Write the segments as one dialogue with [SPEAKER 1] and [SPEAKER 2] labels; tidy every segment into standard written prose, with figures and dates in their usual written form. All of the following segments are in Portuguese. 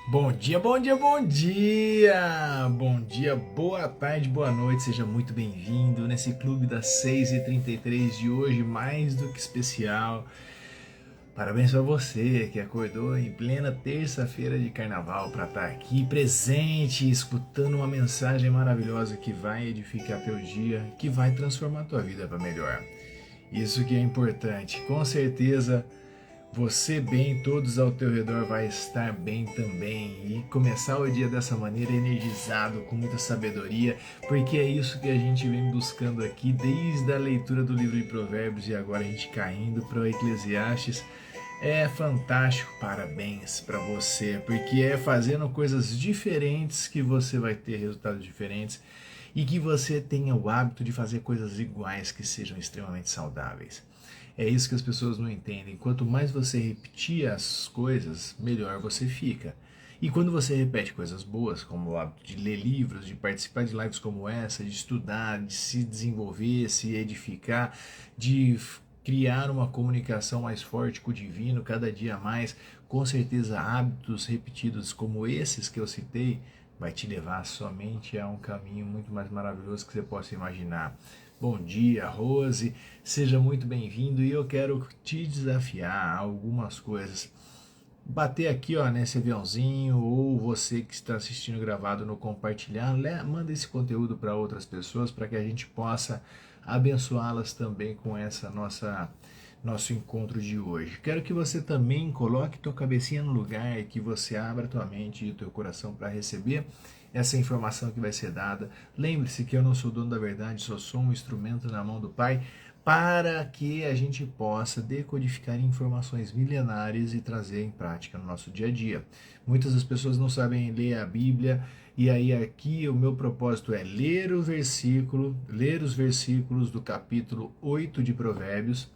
[SPEAKER 1] Bom dia, bom dia, bom dia! Bom dia, boa tarde, boa noite, seja muito bem-vindo nesse clube das 6h33 de hoje, mais do que especial. Parabéns para você que acordou em plena terça-feira de carnaval para estar aqui presente, escutando uma mensagem maravilhosa que vai edificar teu dia, que vai transformar tua vida para melhor. Isso que é importante, com certeza. Você bem, todos ao teu redor vai estar bem também. E começar o dia dessa maneira energizado, com muita sabedoria, porque é isso que a gente vem buscando aqui desde a leitura do livro de Provérbios e agora a gente caindo para o Eclesiastes. É fantástico, parabéns para você, porque é fazendo coisas diferentes que você vai ter resultados diferentes e que você tenha o hábito de fazer coisas iguais que sejam extremamente saudáveis. É isso que as pessoas não entendem. Quanto mais você repetir as coisas, melhor você fica. E quando você repete coisas boas, como o hábito de ler livros, de participar de lives como essa, de estudar, de se desenvolver, se edificar, de criar uma comunicação mais forte com o divino cada dia mais, com certeza hábitos repetidos como esses que eu citei vai te levar somente a um caminho muito mais maravilhoso que você possa imaginar. Bom dia, Rose, seja muito bem-vindo e eu quero te desafiar a algumas coisas. Bater aqui ó, nesse aviãozinho ou você que está assistindo gravado no compartilhar, manda esse conteúdo para outras pessoas para que a gente possa abençoá-las também com essa nosso encontro de hoje. Quero que você também coloque tua cabecinha no lugar e que você abra tua mente e o teu coração para receber essa informação que vai ser dada. Lembre-se que eu não sou dono da verdade, só sou um instrumento na mão do Pai para que a gente possa decodificar informações milenares e trazer em prática no nosso dia a dia. Muitas das pessoas não sabem ler a Bíblia, e aí aqui o meu propósito é ler os versículos do capítulo 8 de Provérbios,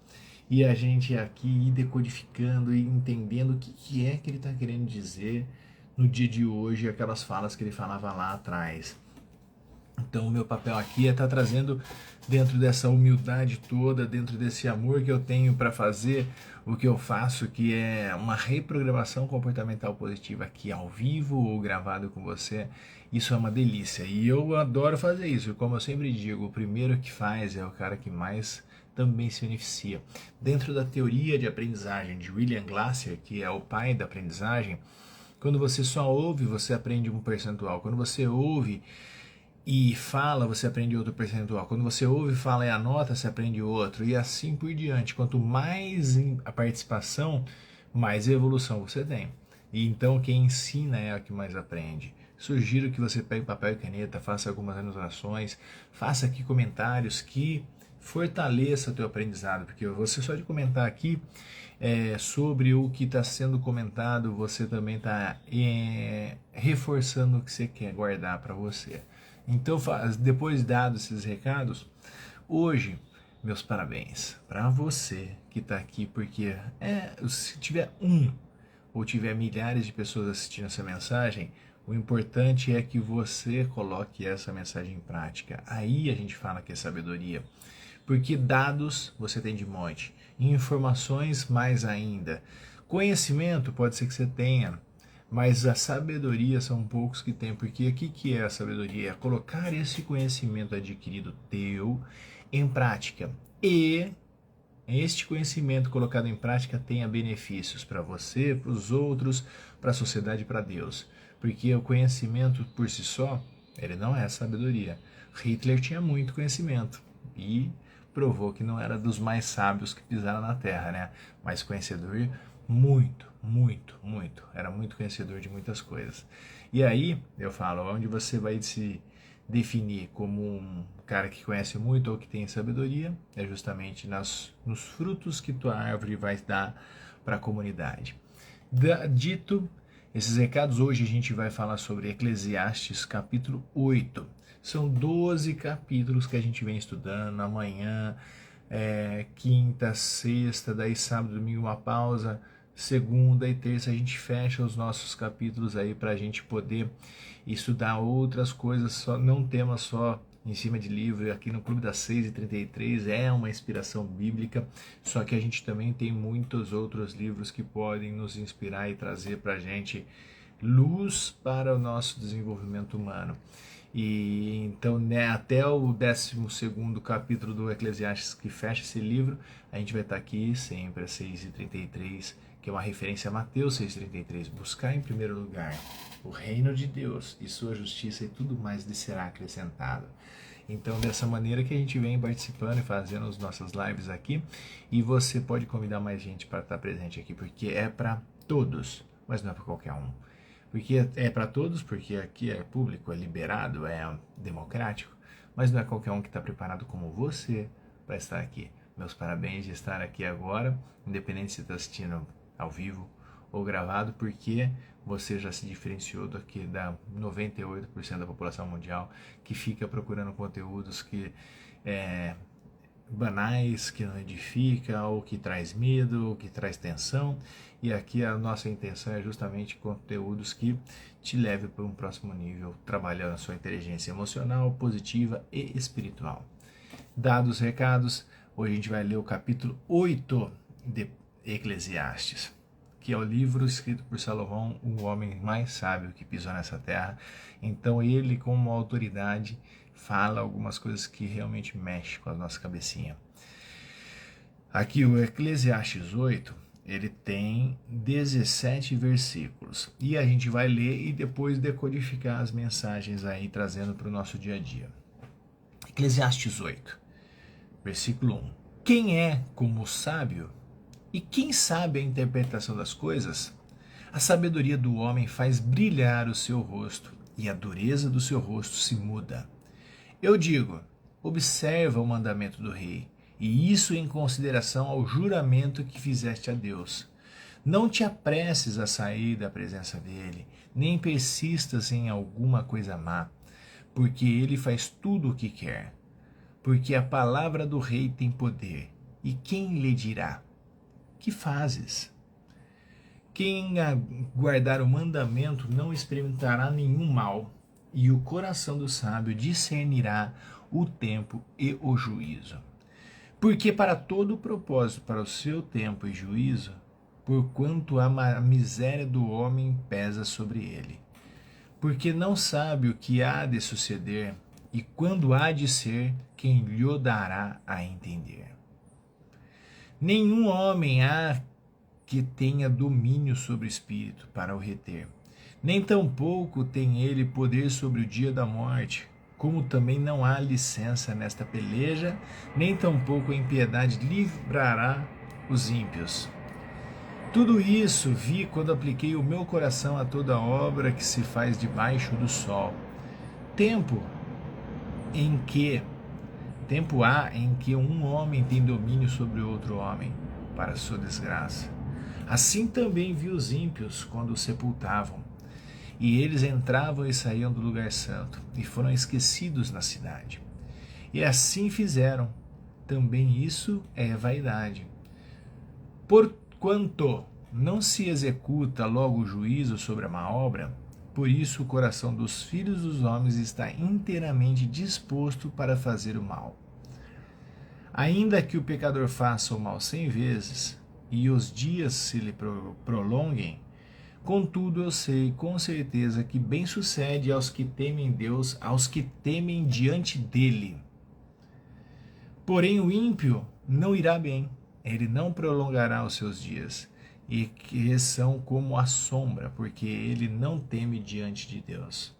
[SPEAKER 1] e a gente aqui ir decodificando e entendendo o que é que ele está querendo dizer no dia de hoje, aquelas falas que ele falava lá atrás. Então o meu papel aqui é estar trazendo dentro dessa humildade toda, dentro desse amor que eu tenho para fazer o que eu faço, que é uma reprogramação comportamental positiva aqui ao vivo ou gravado com você. Isso é uma delícia e eu adoro fazer isso. Como eu sempre digo, o primeiro que faz é o cara que mais também se beneficia. Dentro da teoria de aprendizagem de William Glasser, que é o pai da aprendizagem, quando você só ouve, você aprende um percentual. Quando você ouve e fala, você aprende outro percentual. Quando você ouve, fala e anota, você aprende outro. E assim por diante. Quanto mais a participação, mais evolução você tem. E então quem ensina é o que mais aprende. Sugiro que você pegue papel e caneta, faça algumas anotações, faça aqui comentários que fortaleça o teu aprendizado, porque você só de comentar aqui sobre o que está sendo comentado, você também está reforçando o que você quer guardar para você. Então, depois dados esses recados, hoje, meus parabéns para você que está aqui, porque se tiver um ou tiver milhares de pessoas assistindo essa mensagem, o importante é que você coloque essa mensagem em prática. Aí a gente fala que é sabedoria. Porque dados você tem de monte, informações mais ainda. Conhecimento pode ser que você tenha, mas a sabedoria são poucos que têm. Porque o que é a sabedoria? É colocar esse conhecimento adquirido teu em prática. E este conhecimento colocado em prática tenha benefícios para você, para os outros, para a sociedade e para Deus. Porque o conhecimento por si só, ele não é sabedoria. Hitler tinha muito conhecimento e provou que não era dos mais sábios que pisaram na terra, né? Mas conhecedor muito, muito, muito. Era muito conhecedor de muitas coisas. E aí, eu falo, onde você vai se definir como um cara que conhece muito ou que tem sabedoria é justamente nos frutos que tua árvore vai dar para a comunidade. Dito esses recados, hoje a gente vai falar sobre Eclesiastes capítulo 8. São 12 capítulos que a gente vem estudando. Amanhã, quinta, sexta, daí sábado, domingo uma pausa. Segunda e terça a gente fecha os nossos capítulos aí para a gente poder estudar outras coisas, só, não temas só em cima de livro. Aqui no Clube das 6h33 é uma inspiração bíblica, só que a gente também tem muitos outros livros que podem nos inspirar e trazer para a gente luz para o nosso desenvolvimento humano. E então, né, até o 12º capítulo do Eclesiastes, que fecha esse livro, a gente vai estar aqui sempre às 6h33, que é uma referência a Mateus 6,33. Buscar em primeiro lugar o reino de Deus e sua justiça, e tudo mais lhe será acrescentado. Então, dessa maneira que a gente vem participando e fazendo as nossas lives aqui, e você pode convidar mais gente para estar presente aqui, porque é para todos, mas não é para qualquer um. Porque é para todos, porque aqui é público, é liberado, é democrático, mas não é qualquer um que está preparado como você para estar aqui. Meus parabéns de estar aqui agora, independente se está assistindo ao vivo ou gravado, porque você já se diferenciou daqui da 98% da população mundial que fica procurando conteúdos que banais, que não edifica, ou que traz medo, ou que traz tensão. E aqui a nossa intenção é justamente conteúdos que te levem para um próximo nível, trabalhando a sua inteligência emocional, positiva e espiritual. Dados os recados, hoje a gente vai ler o capítulo 8 de Eclesiastes, que é o livro escrito por Salomão, o homem mais sábio que pisou nessa terra. Então ele, como autoridade, fala algumas coisas que realmente mexem com a nossa cabecinha. Aqui o Eclesiastes 8, ele tem 17 versículos. E a gente vai ler e depois decodificar as mensagens aí, trazendo para o nosso dia a dia. Eclesiastes 8, versículo 1. Quem é como o sábio? E quem sabe a interpretação das coisas? A sabedoria do homem faz brilhar o seu rosto, e a dureza do seu rosto se muda. Eu digo, observa o mandamento do rei, e isso em consideração ao juramento que fizeste a Deus. Não te apresses a sair da presença dele, nem persistas em alguma coisa má, porque ele faz tudo o que quer. Porque a palavra do rei tem poder, e quem lhe dirá? Que fazes? Quem guardar o mandamento não experimentará nenhum mal, e o coração do sábio discernirá o tempo e o juízo. Porque para todo o propósito, para o seu tempo e juízo, porquanto a miséria do homem pesa sobre ele. Porque não sabe o que há de suceder, e quando há de ser, quem lhe dará a entender. Nenhum homem há que tenha domínio sobre o espírito para o reter, nem tampouco tem ele poder sobre o dia da morte, como também não há licença nesta peleja, nem tampouco a impiedade livrará os ímpios. Tudo isso vi quando apliquei o meu coração a toda obra que se faz debaixo do sol. Tempo há em que um homem tem domínio sobre outro homem, para sua desgraça. Assim também vi os ímpios quando os sepultavam, e eles entravam e saíam do lugar santo, e foram esquecidos na cidade. E assim fizeram. Também isso é vaidade. Porquanto não se executa logo o juízo sobre a má obra, por isso o coração dos filhos dos homens está inteiramente disposto para fazer o mal. Ainda que o pecador faça o mal 100 vezes, e os dias se lhe prolonguem, contudo eu sei com certeza que bem sucede aos que temem Deus, aos que temem diante dele. Porém o ímpio não irá bem, ele não prolongará os seus dias, e que são como a sombra, porque ele não teme diante de Deus.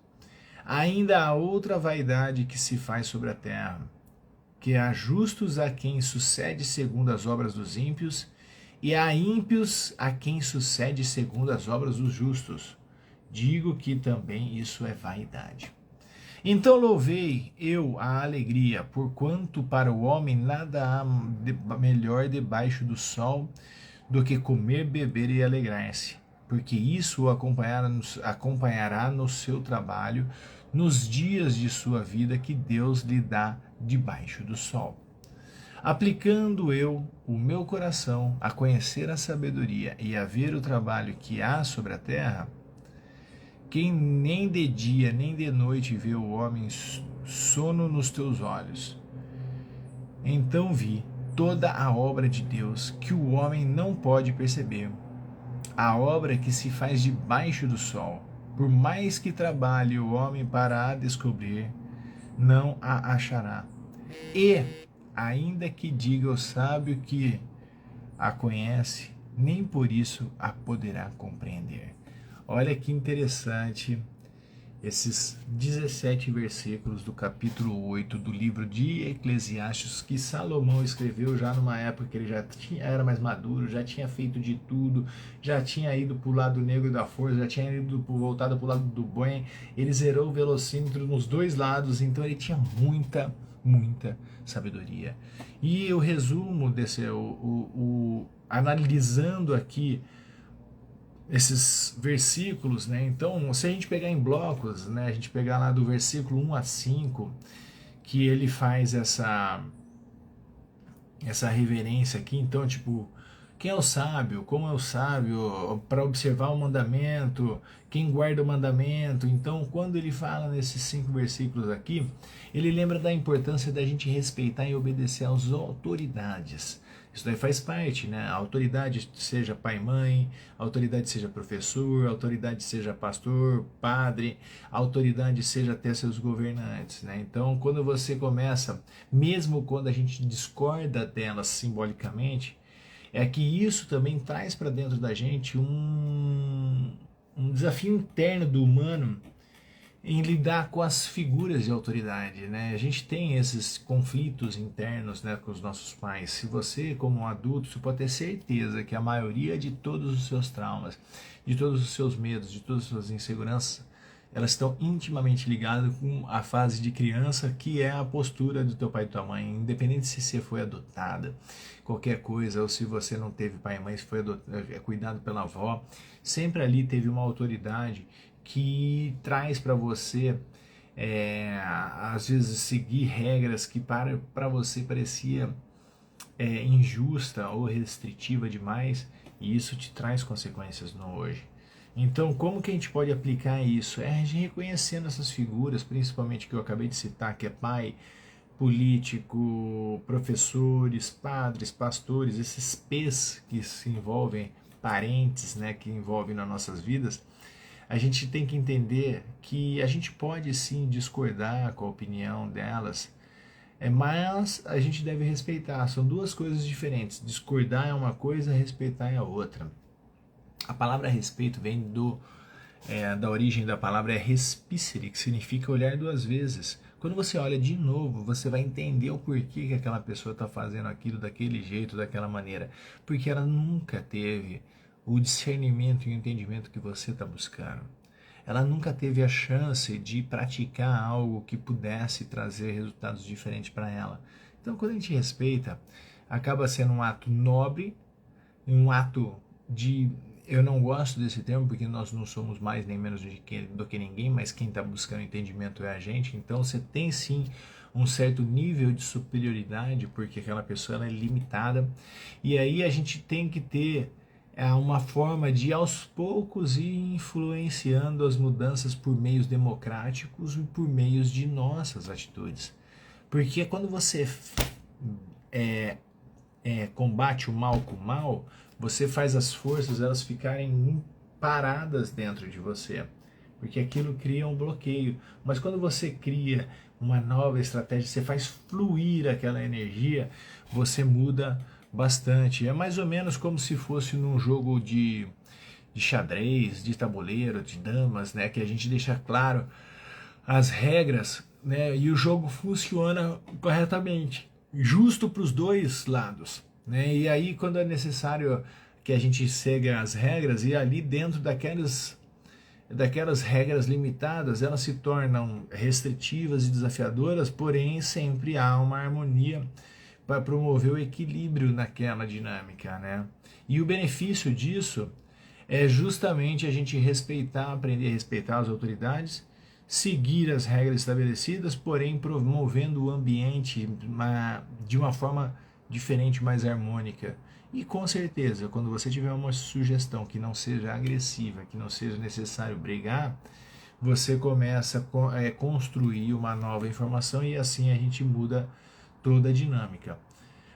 [SPEAKER 1] Ainda há outra vaidade que se faz sobre a terra, que há justos a quem sucede segundo as obras dos ímpios, e há ímpios a quem sucede segundo as obras dos justos. Digo que também isso é vaidade. Então louvei eu a alegria, porquanto para o homem nada há melhor debaixo do sol do que comer, beber e alegrar-se, porque isso o acompanhará no seu trabalho, nos dias de sua vida que Deus lhe dá debaixo do sol. Aplicando eu o meu coração a conhecer a sabedoria e a ver o trabalho que há sobre a terra, quem nem de dia nem de noite vê o homem sono nos teus olhos. Então vi toda a obra de Deus que o homem não pode perceber. a obra que se faz debaixo do sol. Por mais que trabalhe o homem para a descobrir, não a achará. E, ainda que diga o sábio que a conhece, nem por isso a poderá compreender. Olha que interessante esses 17 versículos do capítulo 8 do livro de Eclesiastes, que Salomão escreveu já numa época que ele era mais maduro, já tinha feito de tudo, já tinha ido para o lado negro da força, já tinha voltado para o lado do bem, ele zerou o velocímetro nos dois lados, então ele tinha muita sabedoria. E o resumo desse, analisando aqui esses versículos, né? Então, se a gente pegar em blocos, né? A gente pegar lá do versículo 1 a 5, que ele faz essa reverência aqui, então, tipo, quem é o sábio? Como é o sábio? Para observar o mandamento, quem guarda o mandamento. Então, quando ele fala nesses 5 versículos aqui, ele lembra da importância da gente respeitar e obedecer às autoridades. Isso daí faz parte, né? A autoridade seja pai e mãe, a autoridade seja professor, a autoridade seja pastor, padre, a autoridade seja até seus governantes, né? Então, quando você começa, mesmo quando a gente discorda delas simbolicamente, é que isso também traz para dentro da gente um desafio interno do humano em lidar com as figuras de autoridade, né? A gente tem esses conflitos internos, né, com os nossos pais. Se você, como um adulto, você pode ter certeza que a maioria de todos os seus traumas, de todos os seus medos, de todas as suas inseguranças, elas estão intimamente ligadas com a fase de criança, que é a postura do teu pai e tua mãe, independente se você foi adotada, qualquer coisa, ou se você não teve pai e mãe, se foi cuidado pela avó, sempre ali teve uma autoridade que traz para você, às vezes, seguir regras que para você parecia injusta ou restritiva demais, e isso te traz consequências no hoje. Então, como que a gente pode aplicar isso? É reconhecendo essas figuras, principalmente que eu acabei de citar, que é pai, político, professores, padres, pastores, esses P's que se envolvem, parentes, né, que envolvem nas nossas vidas. A gente tem que entender que a gente pode sim discordar com a opinião delas, mas a gente deve respeitar. São duas coisas diferentes. Discordar é uma coisa, respeitar é a outra. A palavra respeito vem da origem da palavra respicere, que significa olhar duas vezes. Quando você olha de novo, você vai entender o porquê que aquela pessoa está fazendo aquilo daquele jeito, daquela maneira. Porque ela nunca teve o discernimento e o entendimento que você está buscando. Ela nunca teve a chance de praticar algo que pudesse trazer resultados diferentes para ela. Então, quando a gente respeita, acaba sendo um ato nobre, um ato de... Eu não gosto desse termo porque nós não somos mais nem menos do que ninguém, mas quem está buscando entendimento é a gente. Então, você tem sim um certo nível de superioridade, porque aquela pessoa ela é limitada. E aí a gente tem que ter uma forma de, aos poucos, ir influenciando as mudanças por meios democráticos e por meios de nossas atitudes. Porque quando você combate o mal com o mal, você faz as forças elas ficarem paradas dentro de você. Porque aquilo cria um bloqueio. Mas quando você cria uma nova estratégia, você faz fluir aquela energia, você muda bastante. É mais ou menos como se fosse num jogo de xadrez, de tabuleiro, de damas, né? Que a gente deixa claro as regras, né? E o jogo funciona corretamente, justo para os dois lados, né? E aí quando é necessário que a gente siga as regras, e ali dentro daquelas regras limitadas, elas se tornam restritivas e desafiadoras, porém sempre há uma harmonia para promover o equilíbrio naquela dinâmica, né? E o benefício disso é justamente a gente respeitar, aprender a respeitar as autoridades, seguir as regras estabelecidas, porém promovendo o ambiente de uma forma diferente, mais harmônica. E com certeza, quando você tiver uma sugestão que não seja agressiva, que não seja necessário brigar, você começa a construir uma nova informação e assim a gente muda toda a dinâmica.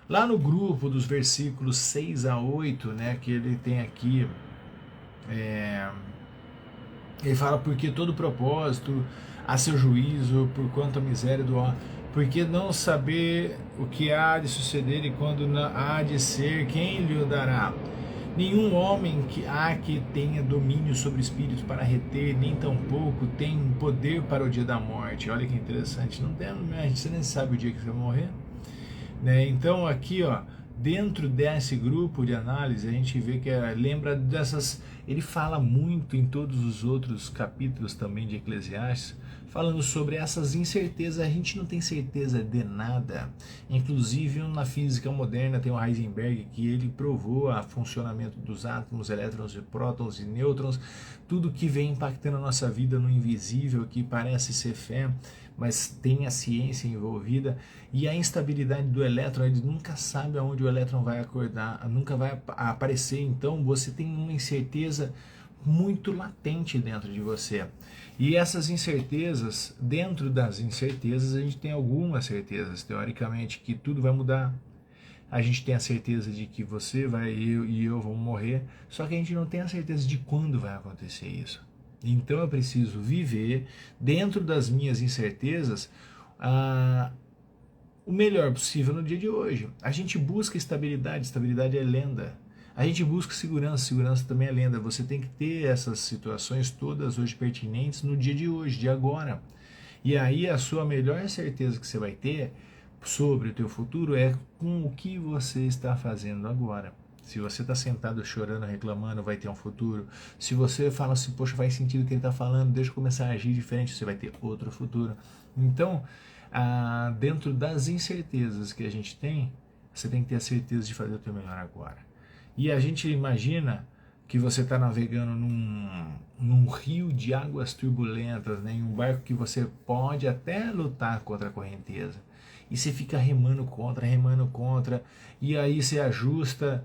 [SPEAKER 1] Lá no grupo dos versículos 6 a 8, né, que ele tem aqui Ele fala, porque todo propósito a seu juízo, por quanto a miséria do homem, porque não saber o que há de suceder e quando há de ser, quem lhe o dará? Nenhum homem que tenha domínio sobre o espírito para reter, nem tampouco tem poder para o dia da morte. Olha que interessante, não tem, a gente nem sabe o dia que você vai morrer, né? Então aqui, ó, dentro desse grupo de análise, a gente vê que lembra dessas. Ele fala muito em todos os outros capítulos também de Eclesiastes, falando sobre essas incertezas. A gente não tem certeza de nada. Inclusive na física moderna tem o Heisenberg, que ele provou o funcionamento dos átomos, elétrons, prótons e nêutrons, tudo que vem impactando a nossa vida no invisível, que parece ser fé, mas tem a ciência envolvida. E a instabilidade do elétron, ele nunca sabe aonde o elétron vai acordar, nunca vai aparecer. Então você tem uma incerteza muito latente dentro de você. E essas incertezas, dentro das incertezas, a gente tem algumas certezas, teoricamente, que tudo vai mudar. A gente tem a certeza de que você vai, eu e eu vamos morrer, só que a gente não tem a certeza de quando vai acontecer isso. Então eu preciso viver dentro das minhas incertezas o melhor possível no dia de hoje. A gente busca estabilidade, estabilidade é lenda. A gente busca segurança, segurança também é lenda. Você tem que ter essas situações todas hoje pertinentes no dia de hoje, de agora. E aí a sua melhor certeza que você vai ter sobre o teu futuro é com o que você está fazendo agora. Se você está sentado chorando, reclamando, vai ter um futuro. Se você fala assim, poxa, faz sentido o que ele está falando, deixa eu começar a agir diferente, você vai ter outro futuro. Então, dentro das incertezas que a gente tem, você tem que ter a certeza de fazer o teu melhor agora. E a gente imagina que você está navegando num rio de águas turbulentas, né, em um barco que você pode até lutar contra a correnteza. E você fica remando contra, e aí você ajusta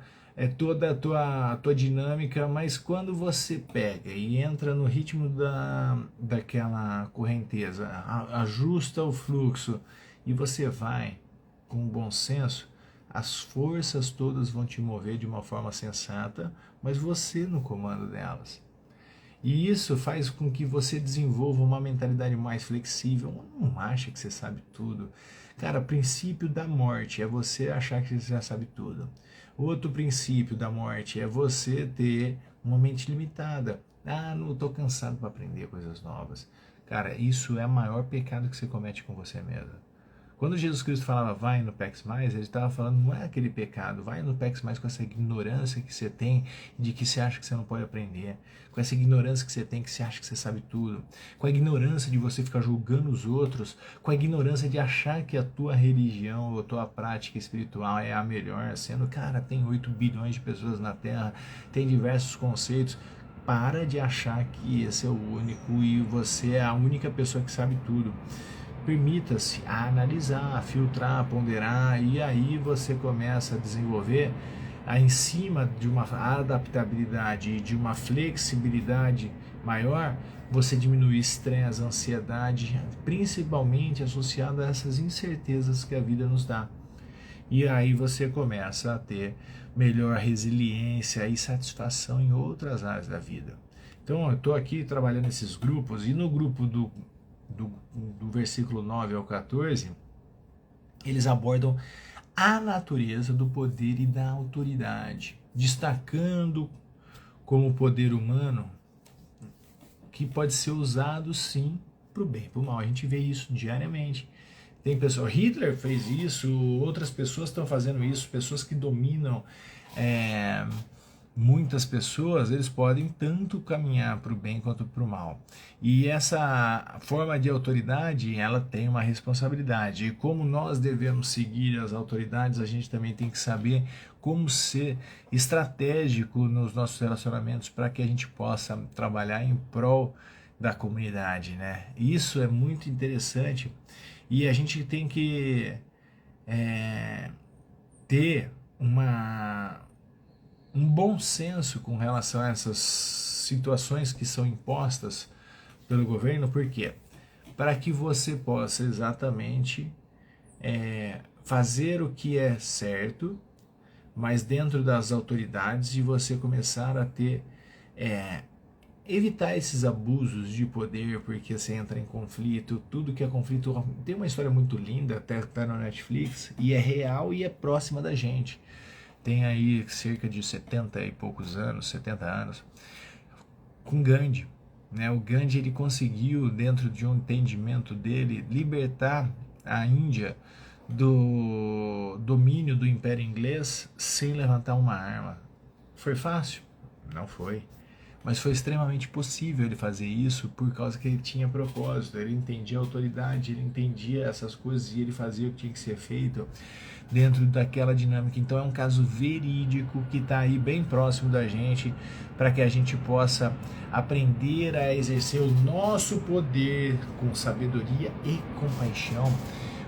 [SPEAKER 1] toda a tua dinâmica, mas quando você pega e entra no ritmo daquela correnteza, ajusta o fluxo e você vai com bom senso, as forças todas vão te mover de uma forma sensata, mas você no comando delas. E isso faz com que você desenvolva uma mentalidade mais flexível. Não acha que você sabe tudo. Cara, o princípio da morte é você achar que você já sabe tudo. Outro princípio da morte é você ter uma mente limitada. Não estou cansado para aprender coisas novas. Cara, isso é o maior pecado que você comete com você mesmo. Quando Jesus Cristo falava vai no PEX+, ele estava falando, não é aquele pecado, vai no PEX+, com essa ignorância que você tem, de que você acha que você não pode aprender, com essa ignorância que você tem, que você acha que você sabe tudo, com a ignorância de você ficar julgando os outros, com a ignorância de achar que a tua religião ou a tua prática espiritual é a melhor, sendo, cara, tem 8 bilhões de pessoas na Terra, tem diversos conceitos. Para de achar que esse é o único e você é a única pessoa que sabe tudo. Permita-se analisar, filtrar, ponderar, e aí você começa a desenvolver em cima de uma adaptabilidade e de uma flexibilidade maior, você diminui estresse, ansiedade, principalmente associado a essas incertezas que a vida nos dá. E aí você começa a ter melhor resiliência e satisfação em outras áreas da vida. Então eu estou aqui trabalhando esses grupos, e no grupo do versículo 9 ao 14, eles abordam a natureza do poder e da autoridade, destacando como poder humano que pode ser usado sim para o bem e para o mal. A gente vê isso diariamente. Tem pessoas, Hitler fez isso, outras pessoas estão fazendo isso, pessoas que dominam muitas pessoas, eles podem tanto caminhar para o bem quanto para o mal. E essa forma de autoridade, ela tem uma responsabilidade. E como nós devemos seguir as autoridades, a gente também tem que saber como ser estratégico nos nossos relacionamentos para que a gente possa trabalhar em prol da comunidade, né? Isso é muito interessante e a gente tem que ter um bom senso com relação a essas situações que são impostas pelo governo. Por quê? Para que você possa exatamente fazer o que é certo, mas dentro das autoridades, e você começar a ter evitar esses abusos de poder, porque você entra em conflito, tudo que é conflito. Tem uma história muito linda, até tá no Netflix, e é real e é próxima da gente. Tem aí cerca de 70 e poucos anos, 70 anos, com Gandhi. Né? O Gandhi ele conseguiu, dentro de um entendimento dele, libertar a Índia do domínio do Império Inglês sem levantar uma arma. Foi fácil? Não foi. Mas foi extremamente possível ele fazer isso por causa que ele tinha propósito, ele entendia a autoridade, ele entendia essas coisas e ele fazia o que tinha que ser feito dentro daquela dinâmica. Então é um caso verídico que está aí bem próximo da gente para que a gente possa aprender a exercer o nosso poder com sabedoria e compaixão.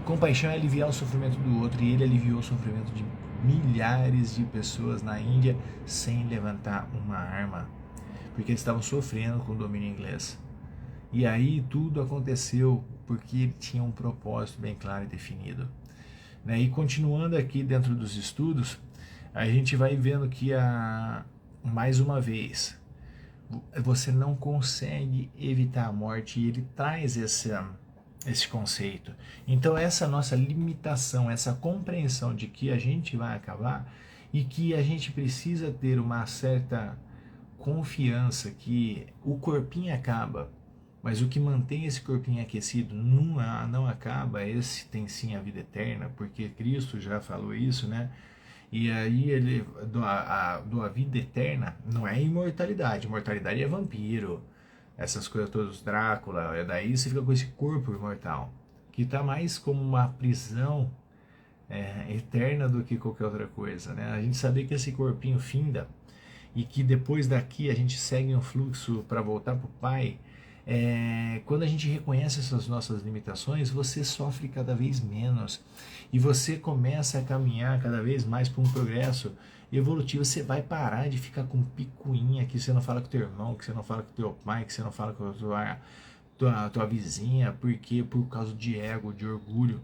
[SPEAKER 1] Compaixão é aliviar o sofrimento do outro e ele aliviou o sofrimento de milhares de pessoas na Índia sem levantar uma arma, porque eles estavam sofrendo com o domínio inglês. E aí tudo aconteceu porque ele tinha um propósito bem claro e definido. Né? E continuando aqui dentro dos estudos, a gente vai vendo que, mais uma vez, você não consegue evitar a morte e ele traz esse conceito. Então essa nossa limitação, essa compreensão de que a gente vai acabar e que a gente precisa ter uma certa confiança que o corpinho acaba, mas o que mantém esse corpinho aquecido não acaba, esse tem sim a vida eterna, porque Cristo já falou isso, né? E aí ele a vida eterna não é imortalidade, imortalidade é vampiro, essas coisas todas, Drácula, daí você fica com esse corpo imortal, que está mais como uma prisão eterna do que qualquer outra coisa, né? A gente saber que esse corpinho finda, e que depois daqui a gente segue um fluxo para voltar para o Pai, quando a gente reconhece essas nossas limitações, você sofre cada vez menos e você começa a caminhar cada vez mais para um progresso evolutivo. Você vai parar de ficar com picuinha que você não fala com teu irmão, que você não fala com teu pai, que você não fala com a tua vizinha, porque por causa de ego, de orgulho.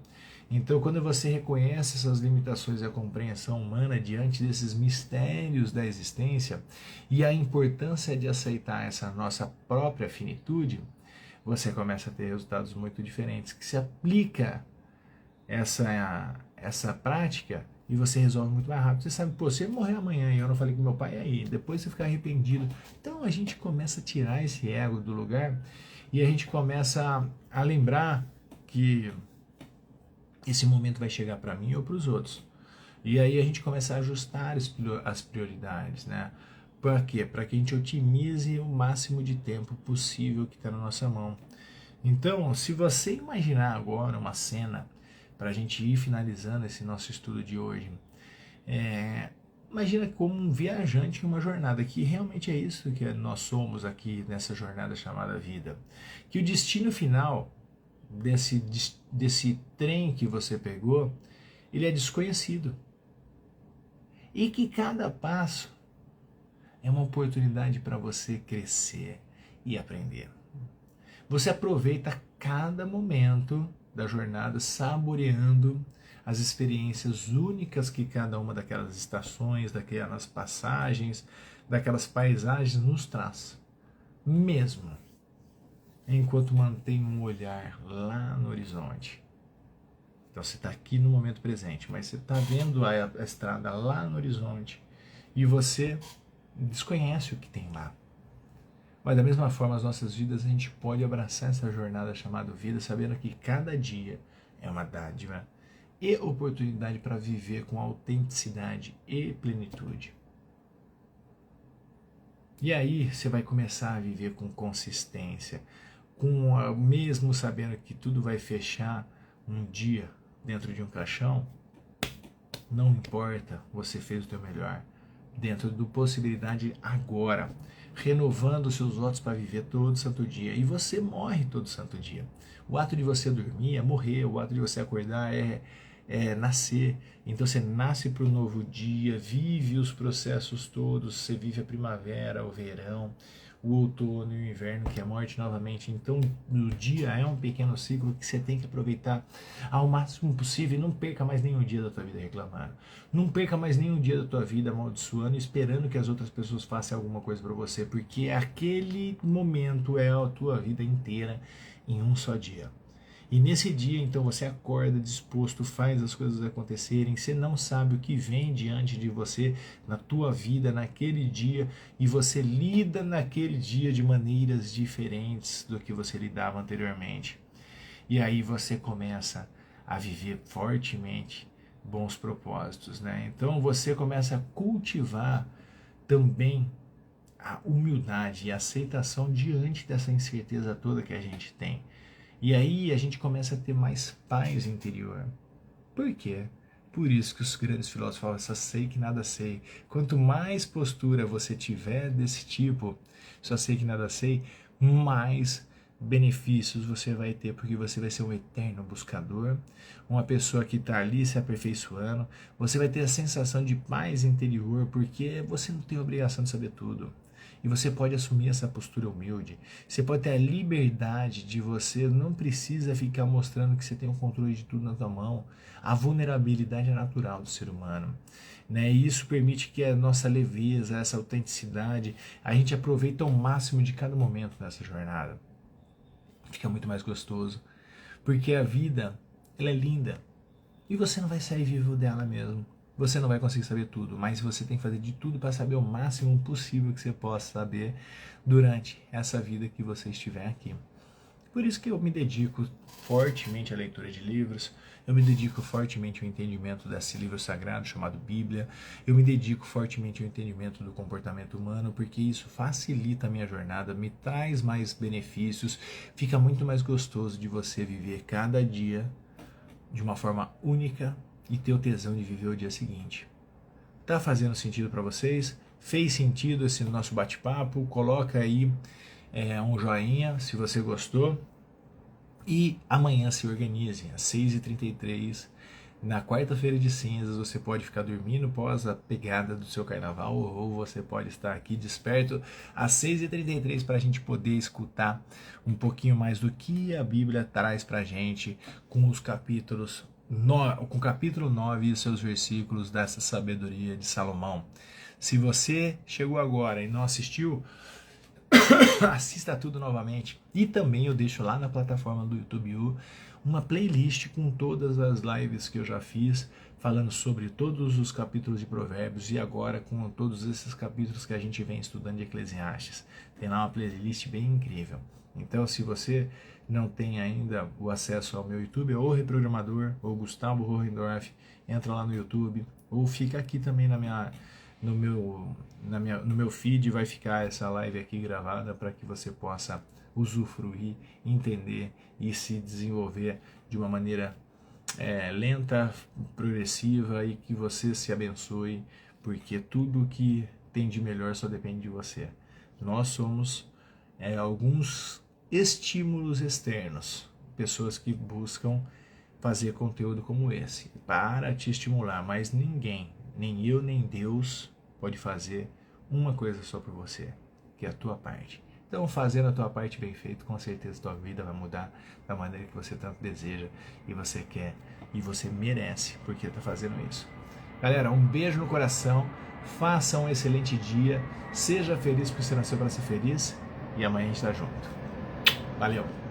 [SPEAKER 1] Então, quando você reconhece essas limitações e a compreensão humana diante desses mistérios da existência e a importância de aceitar essa nossa própria finitude, você começa a ter resultados muito diferentes, que se aplica essa prática e você resolve muito mais rápido. Você sabe, pô, se eu morrer amanhã e eu não falei com meu pai, aí, depois você ficar arrependido. Então, a gente começa a tirar esse ego do lugar e a gente começa a lembrar que esse momento vai chegar para mim ou para os outros. E aí a gente começa a ajustar as prioridades, né? Para quê? Para que a gente otimize o máximo de tempo possível que está na nossa mão. Então, se você imaginar agora uma cena, para a gente ir finalizando esse nosso estudo de hoje, imagina como um viajante em uma jornada, que realmente é isso que nós somos aqui nessa jornada chamada vida. Que o destino final desse trem que você pegou, ele é desconhecido. E que cada passo é uma oportunidade para você crescer e aprender. Você aproveita cada momento da jornada saboreando as experiências únicas que cada uma daquelas estações, daquelas passagens, daquelas paisagens nos traz. Mesmo enquanto mantém um olhar lá no horizonte. Então você está aqui no momento presente, mas você está vendo a estrada lá no horizonte e você desconhece o que tem lá. Mas da mesma forma, as nossas vidas, a gente pode abraçar essa jornada chamada vida, sabendo que cada dia é uma dádiva e oportunidade para viver com autenticidade e plenitude. E aí você vai começar a viver com consistência, mesmo sabendo que tudo vai fechar um dia dentro de um caixão, não importa, você fez o teu melhor, dentro da possibilidade agora, renovando os seus votos para viver todo santo dia. E você morre todo santo dia. O ato de você dormir é morrer, o ato de você acordar é nascer. Então você nasce para o novo dia, vive os processos todos, você vive a primavera, o verão, o outono e o inverno, que é a morte novamente. Então, o dia é um pequeno ciclo que você tem que aproveitar ao máximo possível e não perca mais nenhum dia da tua vida reclamando. Não perca mais nenhum dia da tua vida amaldiçoando, esperando que as outras pessoas façam alguma coisa para você, porque aquele momento é a tua vida inteira em um só dia. E nesse dia, então, você acorda disposto, faz as coisas acontecerem, você não sabe o que vem diante de você na tua vida naquele dia, e você lida naquele dia de maneiras diferentes do que você lidava anteriormente. E aí você começa a viver fortemente bons propósitos, né? Então você começa a cultivar também a humildade e a aceitação diante dessa incerteza toda que a gente tem. E aí a gente começa a ter mais paz interior. Por quê? Por isso que os grandes filósofos falam, só sei que nada sei. Quanto mais postura você tiver desse tipo, só sei que nada sei, mais benefícios você vai ter, porque você vai ser um eterno buscador, uma pessoa que está ali se aperfeiçoando, você vai ter a sensação de paz interior, porque você não tem a obrigação de saber tudo. E você pode assumir essa postura humilde. Você pode ter a liberdade de você não precisa ficar mostrando que você tem o controle de tudo na tua mão. A vulnerabilidade é natural do ser humano, né? E isso permite que a nossa leveza, essa autenticidade, a gente aproveite ao máximo de cada momento nessa jornada. Fica muito mais gostoso. Porque a vida, ela é linda. E você não vai sair vivo dela mesmo. Você não vai conseguir saber tudo, mas você tem que fazer de tudo para saber o máximo possível que você possa saber durante essa vida que você estiver aqui. Por isso que eu me dedico fortemente à leitura de livros, eu me dedico fortemente ao entendimento desse livro sagrado chamado Bíblia, eu me dedico fortemente ao entendimento do comportamento humano, porque isso facilita a minha jornada, me traz mais benefícios, fica muito mais gostoso de você viver cada dia de uma forma única e ter o tesão de viver o dia seguinte. Tá fazendo sentido para vocês? Fez sentido esse nosso bate-papo? Coloca aí um joinha se você gostou. E amanhã se organize, às 6h33, na quarta-feira de cinzas, você pode ficar dormindo pós a pegada do seu carnaval, ou você pode estar aqui desperto às 6h33 para a gente poder escutar um pouquinho mais do que a Bíblia traz para a gente com os capítulos com o capítulo 9 e seus versículos dessa sabedoria de Salomão. Se você chegou agora e não assistiu, assista tudo novamente. E também eu deixo lá na plataforma do YouTube uma playlist com todas as lives que eu já fiz, falando sobre todos os capítulos de Provérbios e agora com todos esses capítulos que a gente vem estudando de Eclesiastes. Tem lá uma playlist bem incrível. Então, se você não tem ainda o acesso ao meu YouTube, ou Reprogramador, ou Gustavo Hohendorf, entra lá no YouTube, ou fica aqui também no meu feed, vai ficar essa live aqui gravada para que você possa usufruir, entender e se desenvolver de uma maneira lenta, progressiva, e que você se abençoe, porque tudo que tem de melhor só depende de você. Nós somos alguns estímulos externos, pessoas que buscam fazer conteúdo como esse para te estimular, mas ninguém, nem eu nem Deus, pode fazer uma coisa só por você, que é a tua parte. Então, fazendo a tua parte bem feito, com certeza tua vida vai mudar da maneira que você tanto deseja e você quer e você merece, porque está fazendo isso. Galera, um beijo no coração, faça um excelente dia, seja feliz porque você nasceu para ser feliz, e amanhã a gente está junto. Valeu!